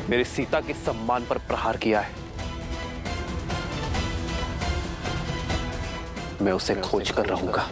मेरी सीता के सम्मान पर प्रहार किया है। मैं उसे खोज कर रहूंगा।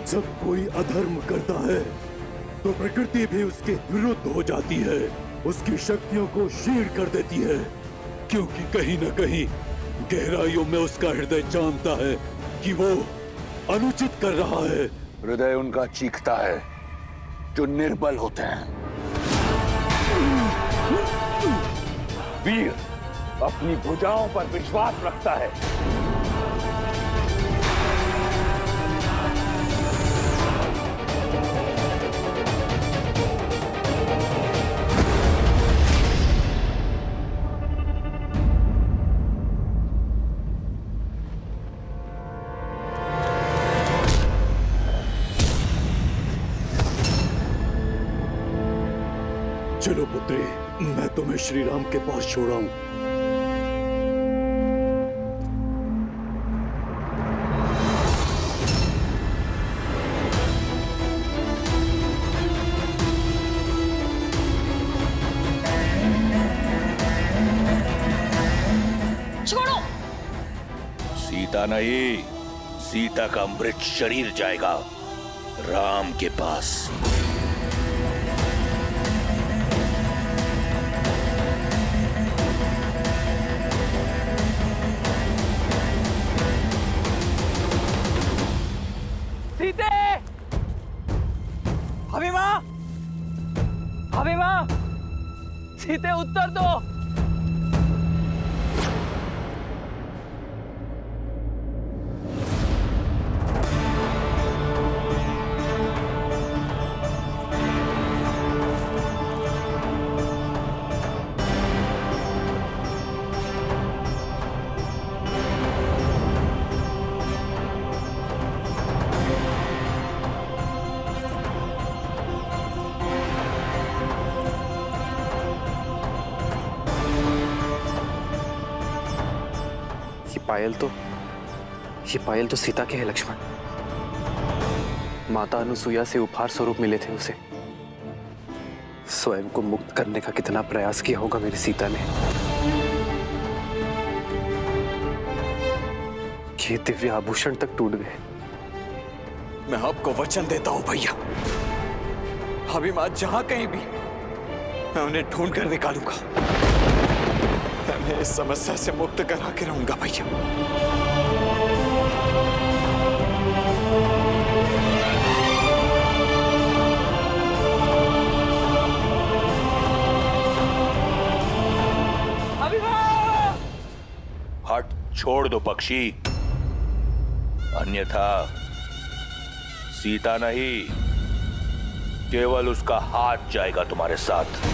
जब कोई अधर्म करता है तो प्रकृति भी उसके विरुद्ध हो जाती है, उसकी शक्तियों को क्षीण कर देती है, क्योंकि कहीं न कहीं गहराइयों में उसका हृदय जानता है कि वो अनुचित कर रहा है। हृदय उनका चीखता है जो निर्बल होते हैं। वीर अपनी भुजाओं पर विश्वास रखता है। चलो पुत्री, मैं तुम्हें श्री राम के पास छोड़ाऊं। छोड़ो। सीता नहीं, सीता का मृत शरीर जाएगा राम के पास। सीते! अभिमा! अभिमा! सीते उत्तर दो। ये पायल तो सीता के है लक्ष्मण। माता अनुसुईया से उपहार स्वरूप मिले थे उसे। स्वयं को मुक्त करने का कितना प्रयास किया होगा मेरी सीता ने। ये दिव्य आभूषण तक टूट गए। मैं आपको वचन देता हूं भैया, अभिमा जहां कहीं भी, मैं उन्हें ढूंढ कर निकालूंगा। मैं इस समस्या से मुक्त करा के रहूंगा भैया। हट छोड़ दो पक्षी, अन्यथा सीता नहीं केवल उसका हाथ जाएगा तुम्हारे साथ।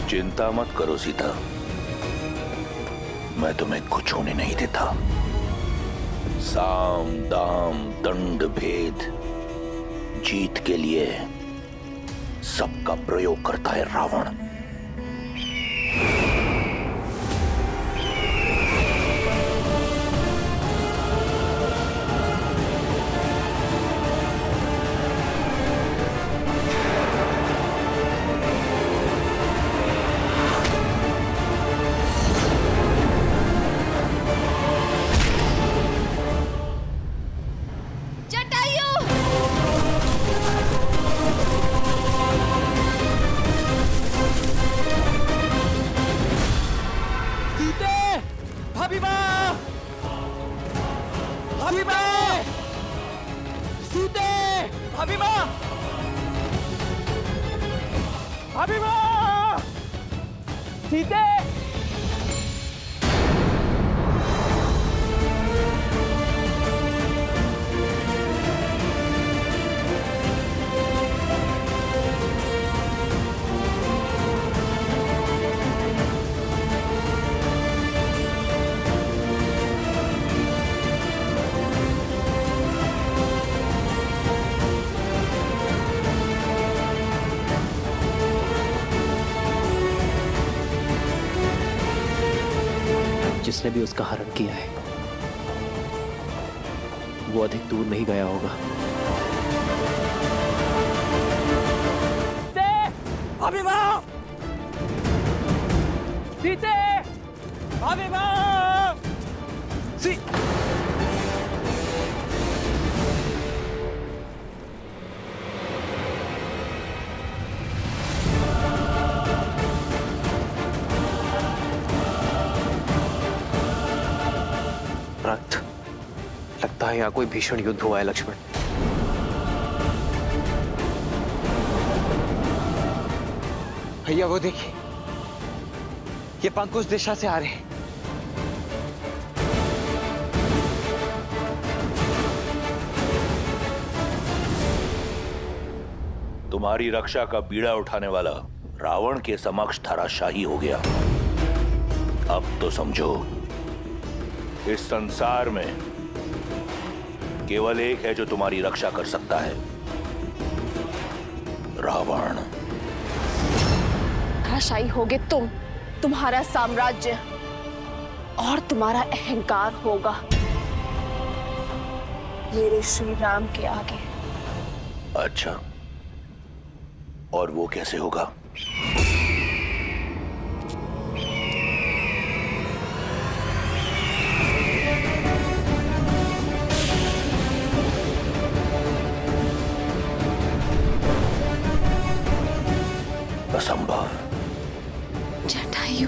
चिंता मत करो सीता, मैं तुम्हें कुछ होने नहीं देता। साम दाम दंड भेद जीत के लिए सबका प्रयोग करता है रावण। जिसने भी उसका हरण किया है वो अधिक दूर नहीं गया होगा। अभिमान! सीते! अभिमान! रक्त, लगता है यहाँ कोई भीषण युद्ध हुआ है लक्ष्मण। भैया वो देखिए, ये पंख उस दिशा से आ रहे हैं। तुम्हारी रक्षा का बीड़ा उठाने वाला रावण के समक्ष धराशाही हो गया। अब तो समझो, इस संसार में केवल एक है जो तुम्हारी रक्षा कर सकता है, रावण। धराशायी होगे तुम, तुम्हारा साम्राज्य और तुम्हारा अहंकार होगा मेरे श्री राम के आगे। अच्छा, और वो कैसे होगा? असंभव। जटायु,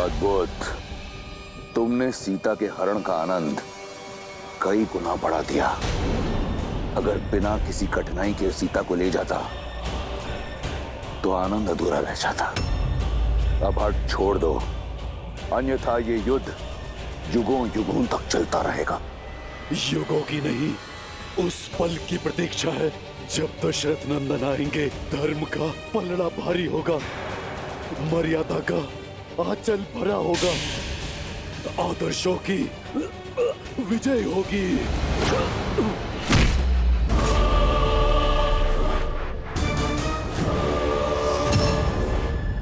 अद्भुत। तुमने सीता के हरण का आनंद कई गुना बढ़ा दिया। अगर बिना किसी कठिनाई के सीता को ले जाता तो आनंद अधूरा रह जाता। अब हट छोड़ दो, अन्यथा ये युद्ध युगों युगों तक चलता रहेगा। युगों की नहीं, उस पल की प्रतीक्षा है जब दशरथ नंदन आएंगे। धर्म का पलड़ा भारी होगा, मर्यादा का आंचल भरा होगा, आदर्शों की विजय होगी।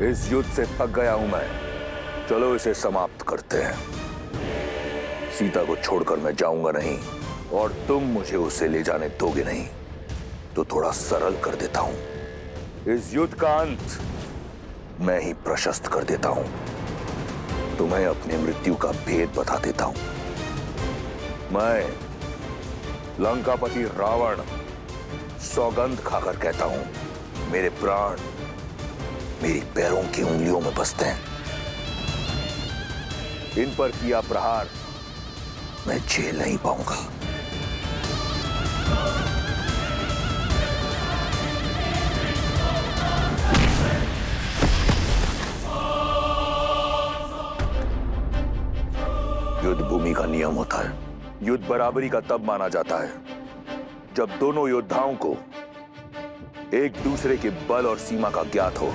इस युद्ध से थक गया हूं मैं, चलो इसे समाप्त करते हैं। सीता को छोड़कर मैं जाऊंगा नहीं, और तुम मुझे उसे ले जाने दोगे नहीं, तो थोड़ा सरल कर देता हूं। इस युद्ध का अंत मैं ही प्रशस्त कर देता हूं। तुम्हें अपनी मृत्यु का भेद बता देता हूं। मैं लंकापति रावण सौगंध खाकर कहता हूं, मेरे प्राण मेरी पैरों की उंगलियों में बसते हैं। इन पर किया प्रहार मैं झेल नहीं पाऊंगा। युद्ध भूमि का नियम होता है। युद्ध बराबरी का तब माना जाता है जब दोनों योद्धाओं को एक दूसरे के बल और सीमा का ज्ञात हो।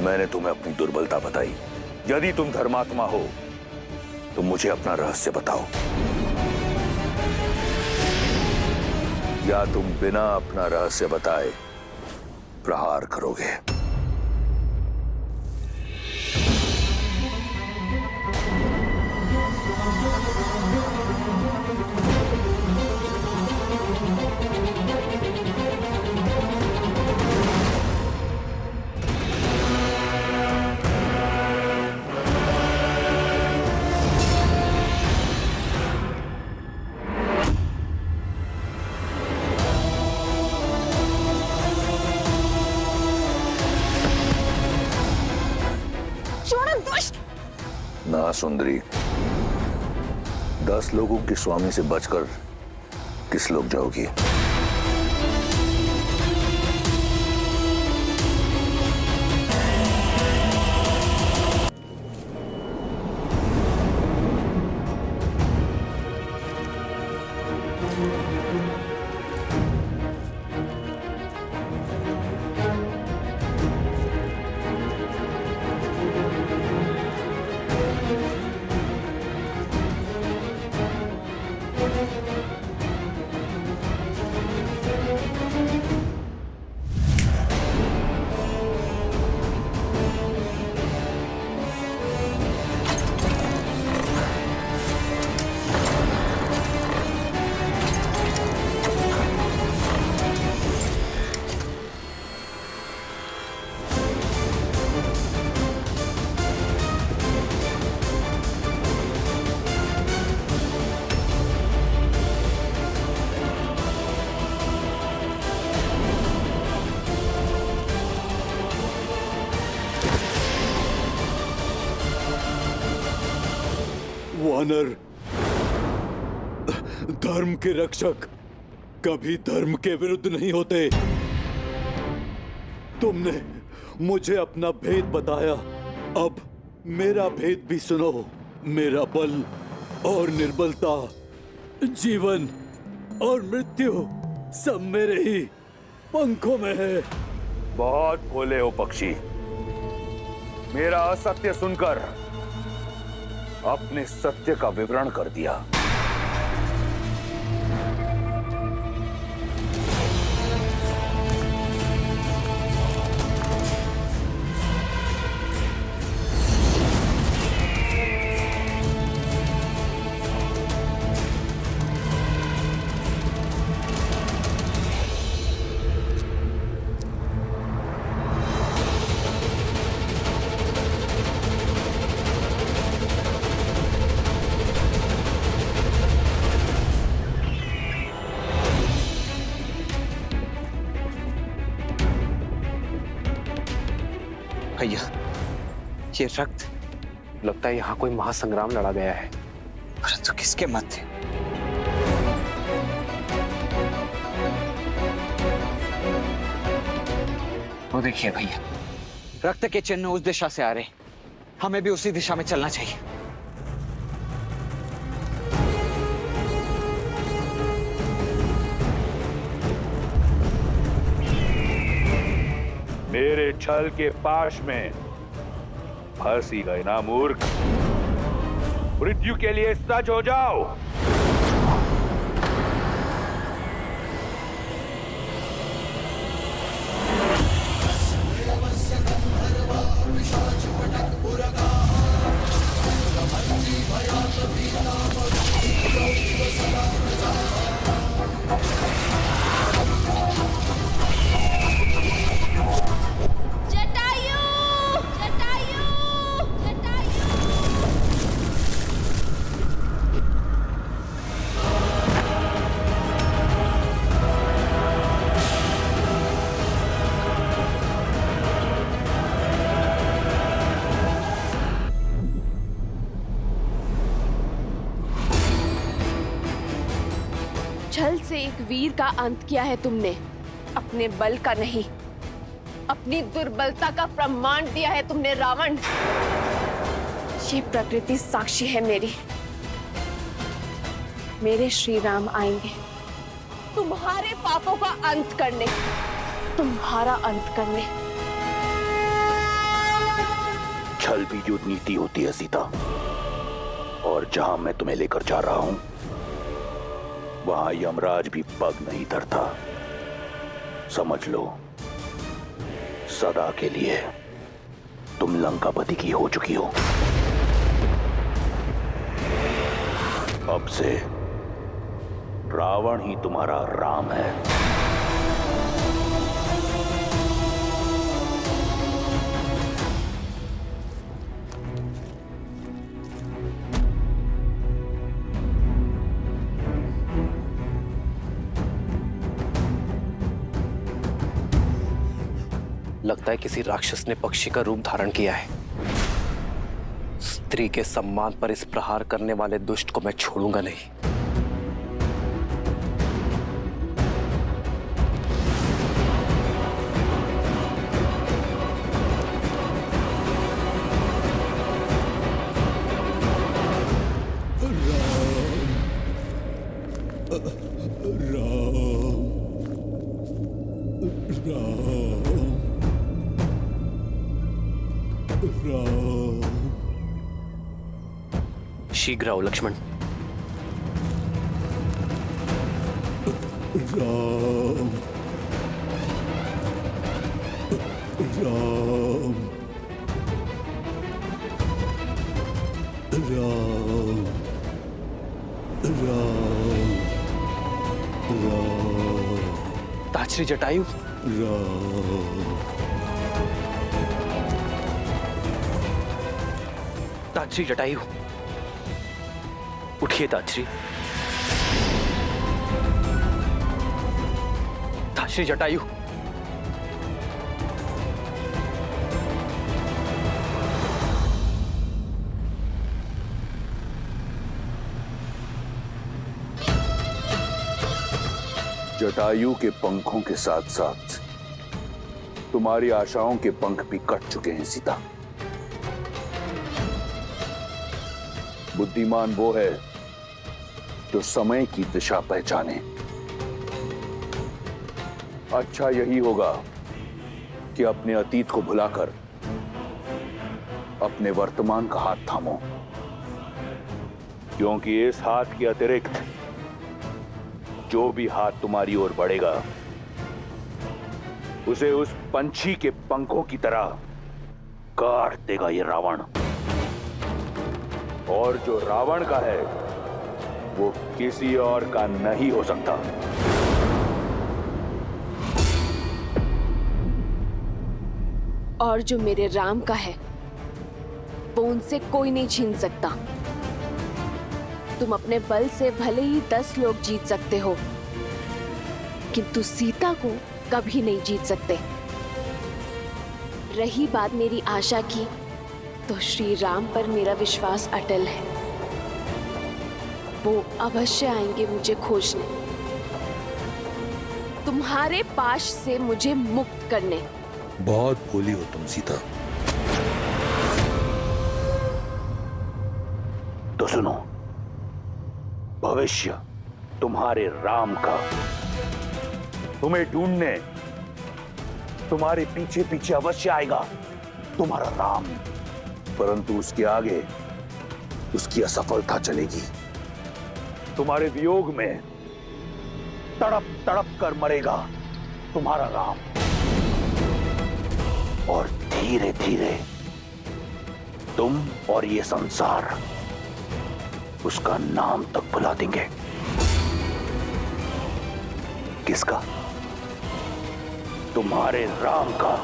मैंने तुम्हें अपनी दुर्बलता बताई। यदि तुम धर्मात्मा हो तो मुझे अपना रहस्य बताओ, या तुम बिना अपना रहस्य बताए प्रहार करोगे। ना सुंदरी, 10 लोगों के स्वामी से बचकर किस लोग जाओगी? वानर, धर्म के रक्षक कभी धर्म के विरुद्ध नहीं होते। तुमने मुझे अपना भेद बताया, अब मेरा भेद भी सुनो। मेरा बल और निर्बलता, जीवन और मृत्यु सब मेरे ही पंखों में है। बहुत भोले हो पक्षी। मेरा असत्य सुनकर अपने सत्य का विवरण कर दिया। भैया, ये रक्त, लगता है यहाँ कोई महासंग्राम लड़ा गया है। परंतु किसके मध्य? वो देखिए भैया, रक्त के चिन्ह उस दिशा से आ रहे, हमें भी उसी दिशा में चलना चाहिए। मेरे छल के पाश में फंसी गए ना मूर्ख। मृत्यु के लिए सज हो जाओ। जटायु! जटायु! जटायु! छल से एक वीर का अंत किया है तुमने, अपने बल का नहीं, अपनी दुर्बलता का प्रमाण दिया है तुमने रावण। ये प्रकृति साक्षी है मेरी। मेरे श्री राम आएंगे तुम्हारे पापों का अंत करने, तुम्हारा अंत करने। छल भी युद्ध नीति होती है सीता, और जहां मैं तुम्हें लेकर जा रहा हूं वहां यमराज भी पग नहीं धरता। समझ लो, सदा के लिए तुम लंकापति की हो चुकी हो। अब से रावण ही तुम्हारा राम है। लगता है किसी राक्षस ने पक्षी का रूप धारण किया है। स्त्री के सम्मान पर इस प्रहार करने वाले दुष्ट को मैं छोड़ूंगा नहीं। शीघ्र आओ लक्ष्मण। राम राम राम राम राम ताछरी जटायु, राम ताछरी जटायु, उठिए ताछरी। ताछरी जटायु, जटायु के पंखों के साथ साथ तुम्हारी आशाओं के पंख भी कट चुके हैं सीता। बुद्धिमान वो है जो समय की दिशा पहचाने। अच्छा यही होगा कि अपने अतीत को भुलाकर अपने वर्तमान का हाथ थामो, क्योंकि इस हाथ के अतिरिक्त जो भी हाथ तुम्हारी ओर बढ़ेगा उसे उस पंछी के पंखों की तरह काट देगा ये रावण। और जो रावण का है वो किसी और का नहीं हो सकता। और जो मेरे राम का है वो उनसे कोई नहीं छीन सकता। तुम अपने बल से भले ही 10 लोग जीत सकते हो, किंतु सीता को कभी नहीं जीत सकते। रही बात मेरी आशा की, तो श्री राम पर मेरा विश्वास अटल है। वो अवश्य आएंगे मुझे खोजने, तुम्हारे पाश से मुझे मुक्त करने। बहुत भोली हो तुम सीता। तो सुनो, भविष्य तुम्हारे राम का तुम्हें ढूंढने तुम्हारे पीछे पीछे अवश्य आएगा, तुम्हारा राम। परंतु उसके आगे उसकी असफलता चलेगी। तुम्हारे वियोग में तड़प तड़प कर मरेगा तुम्हारा राम, और धीरे धीरे तुम और ये संसार उसका नाम तक भुला देंगे। किसका? तुम्हारे राम का।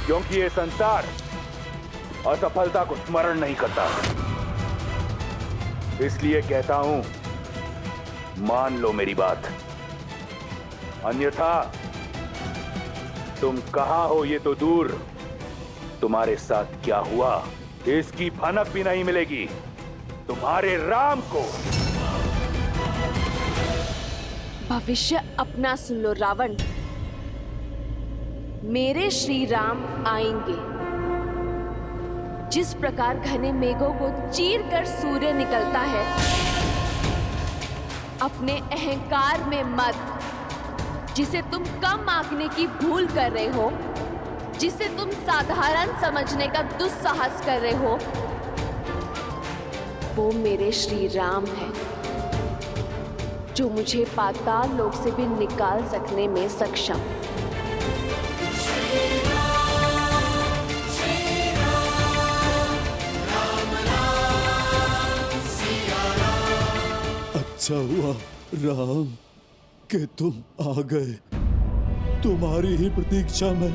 क्योंकि ये संसार असफलता को स्मरण नहीं करता। इसलिए कहता हूं, मान लो मेरी बात, अन्यथा तुम कहां हो ये तो दूर, तुम्हारे साथ क्या हुआ इसकी भनक भी नहीं मिलेगी तुम्हारे राम को। भविष्य अपना सुन लो रावण। मेरे श्री राम आएंगे। जिस प्रकार घने मेघों को चीर कर सूर्य निकलता है, अपने अहंकार में मत, जिसे तुम कम आंकने की भूल कर रहे हो, जिसे तुम साधारण समझने का दुस्साहस कर रहे हो, वो मेरे श्री राम है, जो मुझे पाताल लोक से भी निकाल सकने में सक्षम। अच्छा हुआ राम कि तुम आ गए। तुम्हारी ही प्रतीक्षा में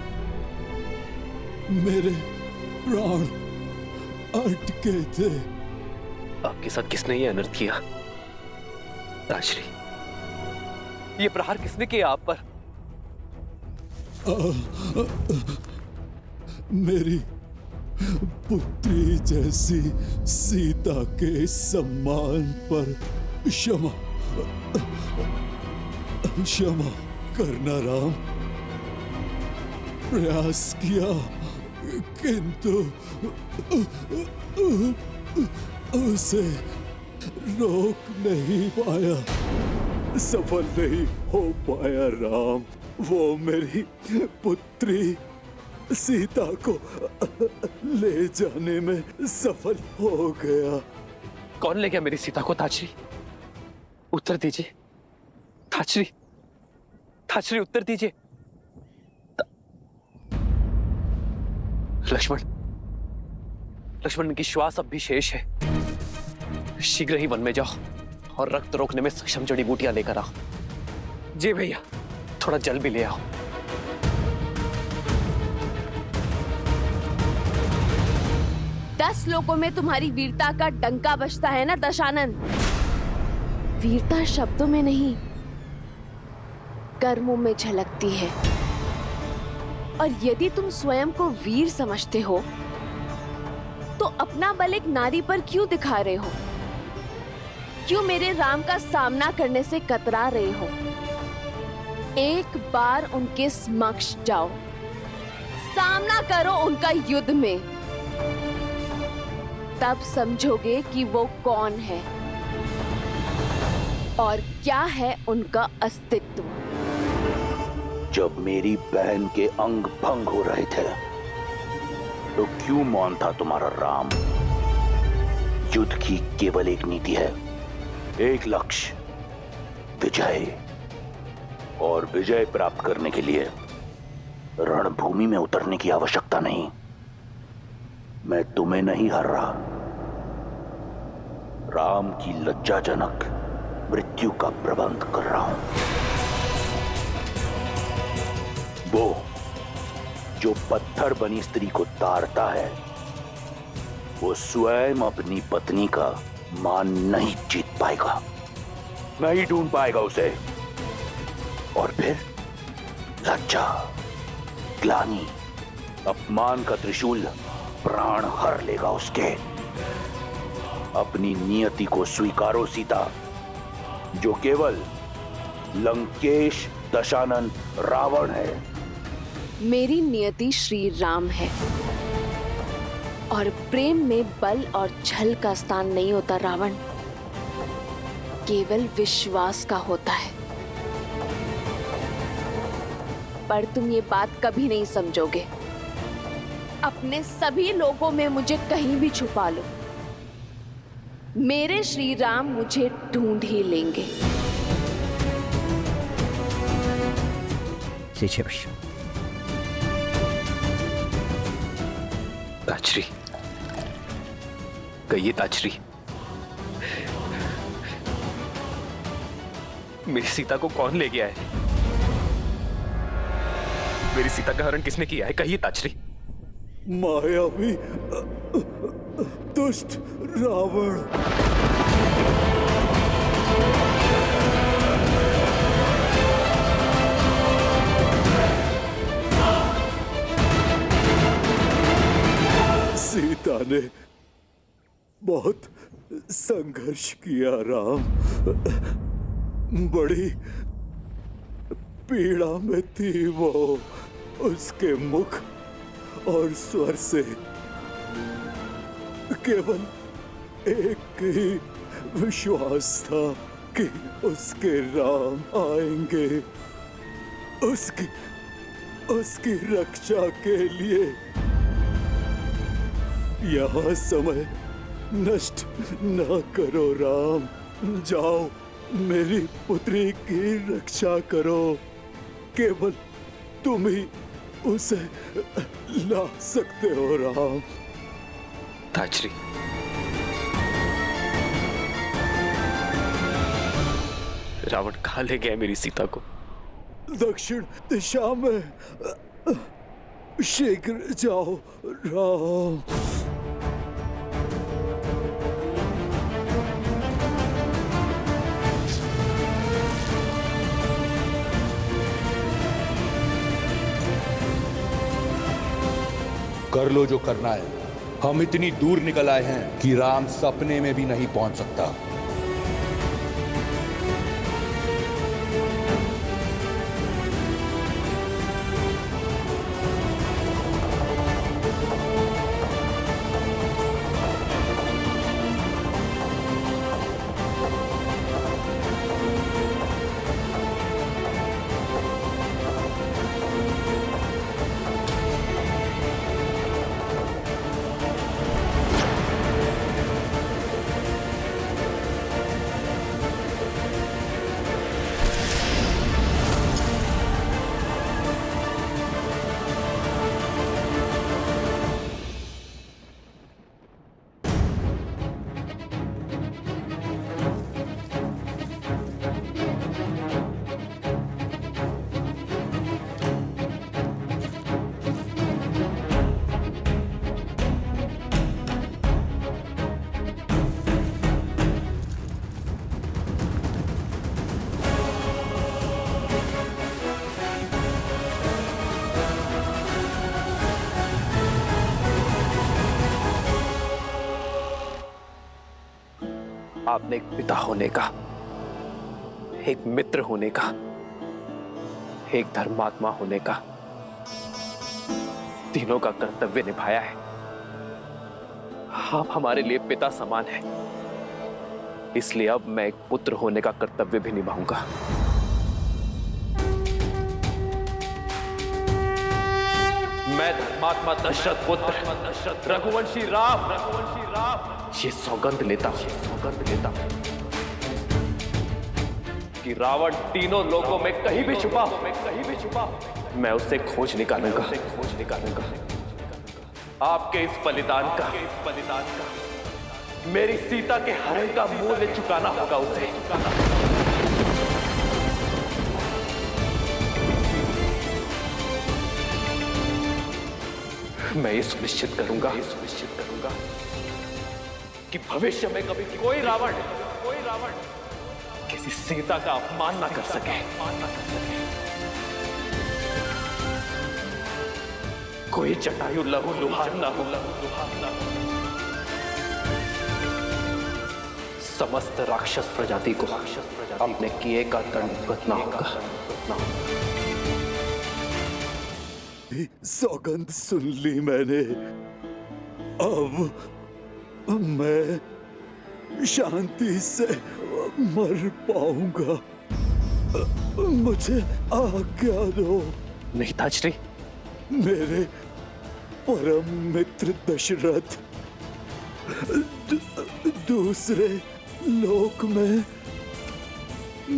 मेरे प्राण अटके थे। आपके साथ किसने ये अनर्थ किया? ताश्री, ये प्रहार किसने किया आप पर? मेरी पुत्री जैसी सीता के सम्मान पर क्षमा क्षमा करना राम। प्रयास किया किंतु उसे रोक नहीं पाया, सफल नहीं हो पाया राम। वो मेरी पुत्री सीता को ले जाने में सफल हो गया। कौन ले गया मेरी सीता को? ताश्री, उत्तर दीजिए। ताश्री, ताश्री, उत्तर दीजिए। लक्ष्मण, लक्ष्मण की श्वास अब भी शेष है। शीघ्र ही वन में जाओ और रक्त रोकने में सक्षम जड़ी बूटियां लेकर आओ। जी भैया, थोड़ा जल भी ले आओ। दस लोगों में तुम्हारी वीरता का डंका बजता है ना दशानन? वीरता शब्दों में नहीं, कर्मों में झलकती है। और यदि तुम स्वयं को वीर समझते हो, तो अपना बल एक नारी पर क्यों दिखा रहे हो? क्यों मेरे राम का सामना करने से कतरा रहे हो? एक बार उनके समक्ष जाओ, सामना करो उनका युद्ध में, तब समझोगे कि वो कौन है और क्या है उनका अस्तित्व। जब मेरी बहन के अंग भंग हो रहे थे, तो क्यों मौन था तुम्हारा राम? युद्ध की केवल एक नीति है, एक लक्ष्य, विजय। और विजय प्राप्त करने के लिए रणभूमि में उतरने की आवश्यकता नहीं। मैं तुम्हें नहीं हर रहा, राम की लज्जाजनक मृत्यु का प्रबंध कर रहा हूं। वो जो पत्थर बनी स्त्री को ताड़ता है, वो स्वयं अपनी पत्नी का मान नहीं जीत पाएगा, नहीं ढूंढ पाएगा उसे। और फिर लज्जा, ग्लानि, अपमान का त्रिशूल प्राण हर लेगा उसके। अपनी नियति को स्वीकारो सीता, जो केवल लंकेश दशानन रावण है, मेरी नियति श्री राम है और प्रेम में बल और छल का स्थान नहीं होता रावण, केवल विश्वास का होता है। पर तुम ये बात कभी नहीं समझोगे। अपने सभी लोगों में मुझे कहीं भी छुपा लो, मेरे श्री राम मुझे ढूंढ ही लेंगे। ताजरी, कहिए ताजरी, मेरी सीता को कौन ले गया है? मेरी सीता का हरण किसने किया है? कहिए ताजरी। मायावी दुष्ट रावण। सीता ने बहुत संघर्ष किया राम, बड़ी पीड़ा में थी वो। उसके मुख और स्वर से केवल एक ही विश्वास था कि उसके राम आएंगे, उसकी रक्षा के लिए। यहाँ समय नष्ट न करो राम, जाओ मेरी पुत्री की रक्षा करो। केवल तुम ही उसे ला सकते हो राम। ताजरी, रावण कहाँ ले गया मेरी सीता को? दक्षिण दिशा में, शीघ्र जाओ राम। कर लो जो करना है। हम इतनी दूर निकल आए हैं कि राम सपने में भी नहीं पहुंच सकता। आपने एक पिता होने का, एक मित्र होने का, एक धर्मात्मा होने का, तीनों का कर्तव्य निभाया है। आप हमारे लिए पिता समान हैं, इसलिए अब मैं एक पुत्र होने का कर्तव्य भी निभाऊंगा। मैं धर्मात्मा दशरथ पुत्र रघुवंशी राम ये सौगंध लेता हूं कि रावण तीनों लोगों में कहीं भी छुपा हो, मैं उसे खोज निकालूंगा। आपके इस बलिदान का मेरी सीता के हरण का मूल्य चुकाना होगा उसे। मैं ये सुनिश्चित करूंगा कि भविष्य में कभी कोई रावण किसी सीता का अपमान ना कर सके। कोई जटायु लहू लुहार ना हो। समस्त राक्षस प्रजाति को अपने किए का दंड भुगतना होगा। की सौगंध सुन ली मैंने। अब मैं शांति से मर पाऊंगा। मुझे आज्ञा दो। नहीं ताजश्री, मेरे परम मित्र दशरथ दूसरे लोक में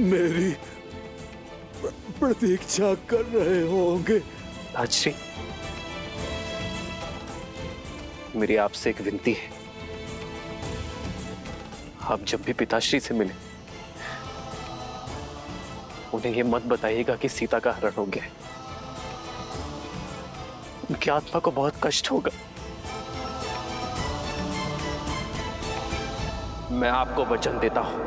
मेरी प्रतीक्षा कर रहे होंगे। ताजश्री, मेरी आपसे एक विनती है। आप जब भी पिताश्री से मिले उन्हें यह मत बताइएगा कि सीता का हरण हो गया है। उनकी आत्मा को बहुत कष्ट होगा। मैं आपको वचन देता हूं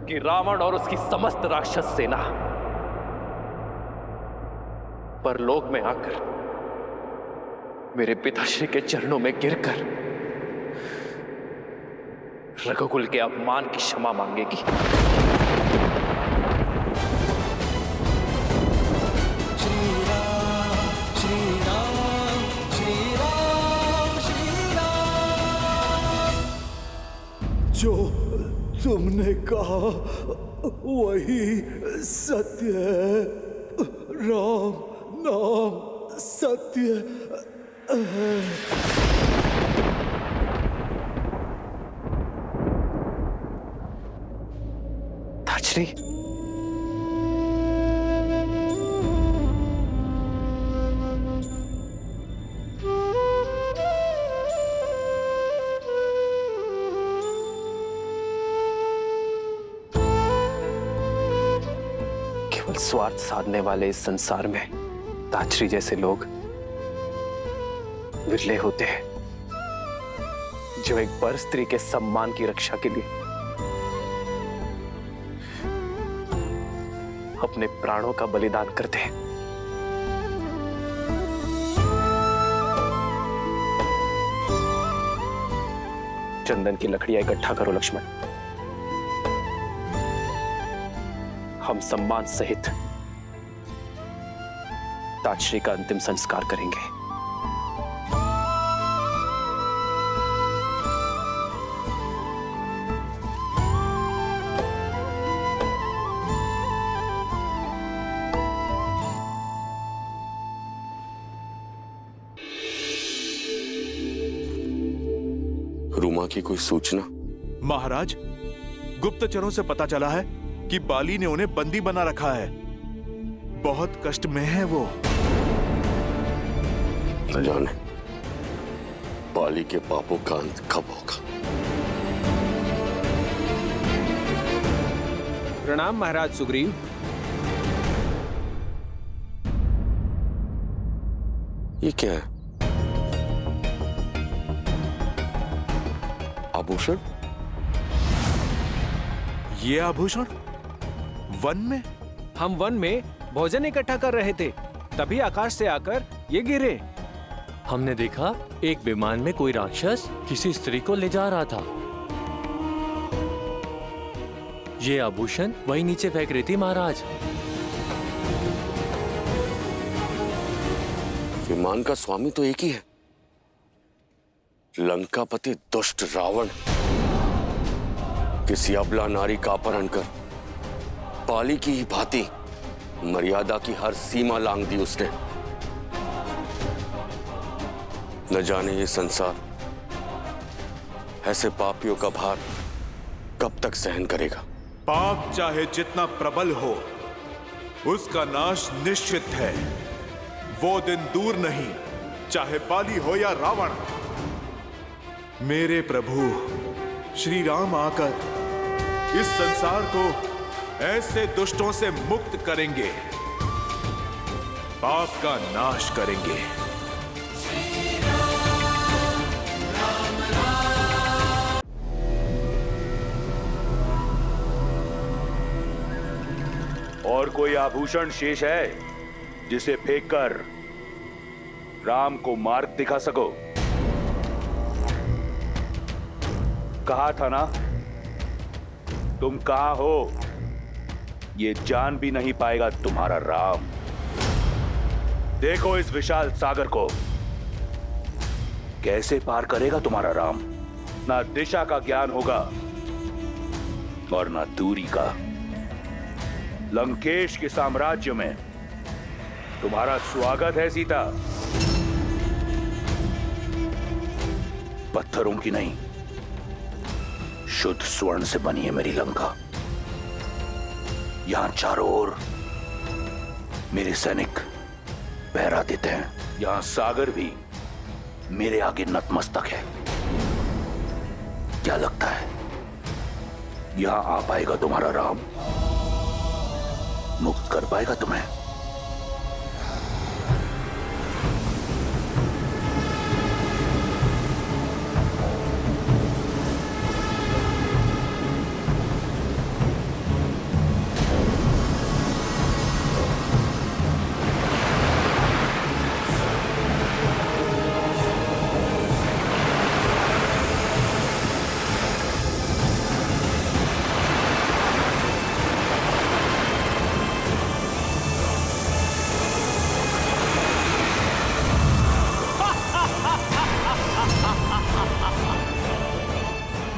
कि रावण और उसकी समस्त राक्षस सेना परलोक में आकर मेरे पिताश्री के चरणों में गिरकर रघुकुल के अपमान की क्षमा मांगेगी। जो तुमने कहा वही सत्य है। राम नाम सत्य है। ताजश्री, केवल स्वार्थ साधने वाले इस संसार में ताजश्री जैसे लोग विरले होते हैं, जो एक पर स्त्री के सम्मान की रक्षा के लिए अपने प्राणों का बलिदान करते हैं। चंदन की लकड़ियां इकट्ठा करो लक्ष्मण। हम सम्मान सहित ताजश्री का अंतिम संस्कार करेंगे। रूमा की कोई सूचना? महाराज, गुप्तचरों से पता चला है कि बाली ने उन्हें बंदी बना रखा है। बहुत कष्ट में है वो। न जाने बाली के पापों का अंत कब होगा। प्रणाम महाराज सुग्रीव। ये क्या है? आभूषण? ये आभूषण वन में? हम वन में भोजन इकट्ठा कर रहे थे, तभी आकाश से आकर ये गिरे। हमने देखा एक विमान में कोई राक्षस किसी स्त्री को ले जा रहा था। ये आभूषण वही नीचे फेंक रही थी महाराज। विमान का स्वामी तो एक ही है, लंकापति दुष्ट रावण। किसी अबला नारी का अपहरण कर बाली की ही भांति मर्यादा की हर सीमा लांघ दी उसने। न जाने ये संसार ऐसे पापियों का भार कब तक सहन करेगा। पाप चाहे जितना प्रबल हो, उसका नाश निश्चित है। वो दिन दूर नहीं, चाहे बाली हो या रावण। मेरे प्रभु श्री राम आकर इस संसार को ऐसे दुष्टों से मुक्त करेंगे, पाप का नाश करेंगे। और कोई आभूषण शेष है जिसे फेंककर राम को मार्ग दिखा सको? कहा था ना, तुम कहां हो ये जान भी नहीं पाएगा तुम्हारा राम। देखो इस विशाल सागर को। कैसे पार करेगा तुम्हारा राम? ना दिशा का ज्ञान होगा और ना दूरी का। लंकेश के साम्राज्य में तुम्हारा स्वागत है सीता। पत्थरों की नहीं, शुद्ध स्वर्ण से बनी है मेरी लंका। यहां चारों ओर मेरे सैनिक पहरा देते हैं। यहां सागर भी मेरे आगे नतमस्तक है। क्या लगता है यहां आ पाएगा तुम्हारा राम? मुक्त कर पाएगा तुम्हें?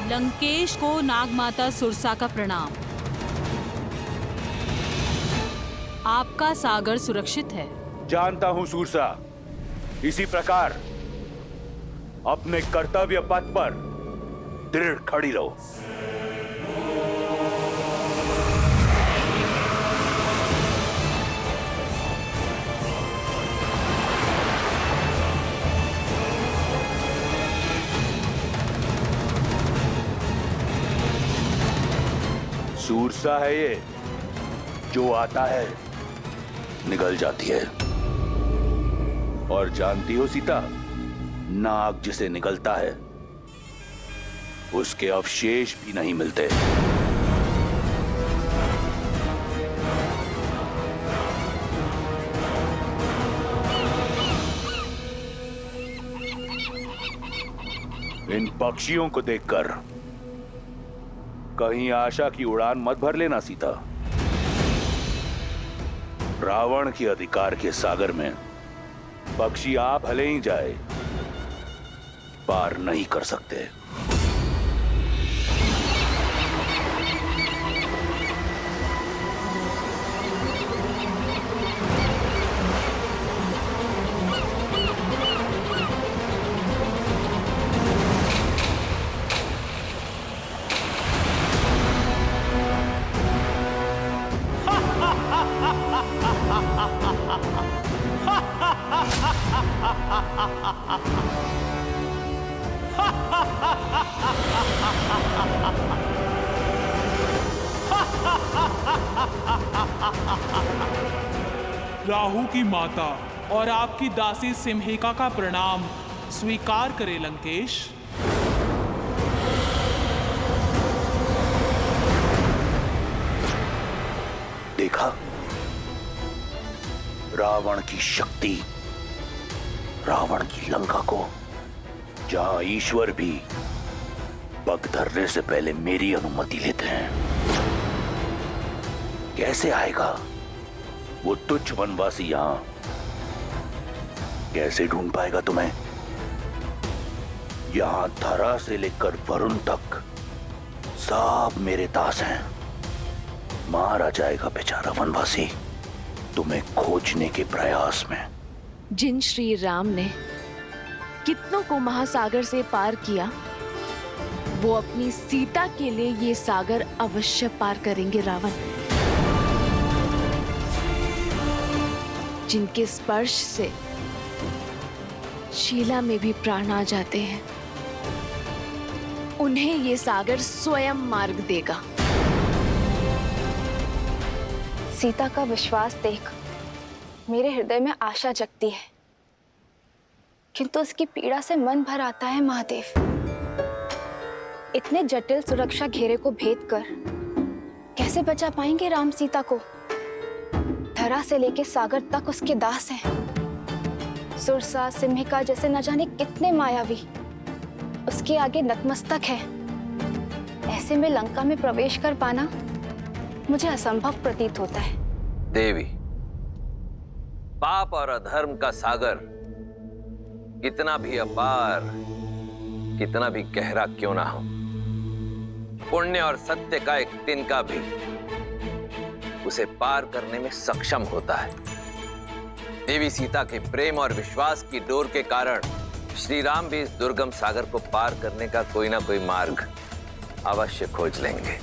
लंकेश को नागमाता सुरसा का प्रणाम। आपका सागर सुरक्षित है। जानता हूं सुरसा। इसी प्रकार अपने कर्तव्य पथ पर दृढ़ खड़ी रहो। सूरसा है ये, जो आता है निगल जाती है। और जानती हो सीता, नाग जिसे निगलता है उसके अवशेष भी नहीं मिलते। इन पक्षियों को देखकर कहीं आशा की उड़ान मत भर लेना सीता। रावण के अधिकार के सागर में पक्षी आ भले ही जाए, पार नहीं कर सकते। राहु की माता और आपकी दासी सिम्हिका का प्रणाम स्वीकार करे लंकेश। देखा रावण की शक्ति, रावण की लंका को, जहां ईश्वर भी पग धरने से पहले मेरी अनुमति लेते हैं। कैसे आएगा वो तुच्छ वनवासी यहां? कैसे ढूंढ पाएगा तुम्हें? यहां धरा से लेकर वरुण तक सब मेरे दास हैं। मारा जाएगा बेचारा वनवासी तुम्हें खोजने के प्रयास में। जिन श्री राम ने कितनों को महासागर से पार किया, वो अपनी सीता के लिए ये सागर अवश्य पार करेंगे। रावण जिनके स्पर्श से शीला में भी प्राण आ जाते हैं, उन्हें ये सागर स्वयं मार्ग देगा। सीता का विश्वास देख मेरे हृदय में आशा जगती है, किंतु उसकी पीड़ा से मन भर आता है। महादेव, इतने जटिल सुरक्षा घेरे को भेद कर कैसे बचा पाएंगे राम सीता को? धरा से लेके सागर तक उसके दास हैं। सुरसा, सिम्हिका जैसे न जाने कितने मायावी उसके आगे नतमस्तक है। ऐसे में लंका में प्रवेश कर पाना मुझे असंभव प्रतीत होता है। देवी, पाप और अधर्म का सागर कितना भी अपार, कितना भी गहरा क्यों ना हो, पुण्य और सत्य का एक तिनका भी उसे पार करने में सक्षम होता है। देवी सीता के प्रेम और विश्वास की डोर के कारण श्री राम भी इस दुर्गम सागर को पार करने का कोई ना कोई मार्ग अवश्य खोज लेंगे।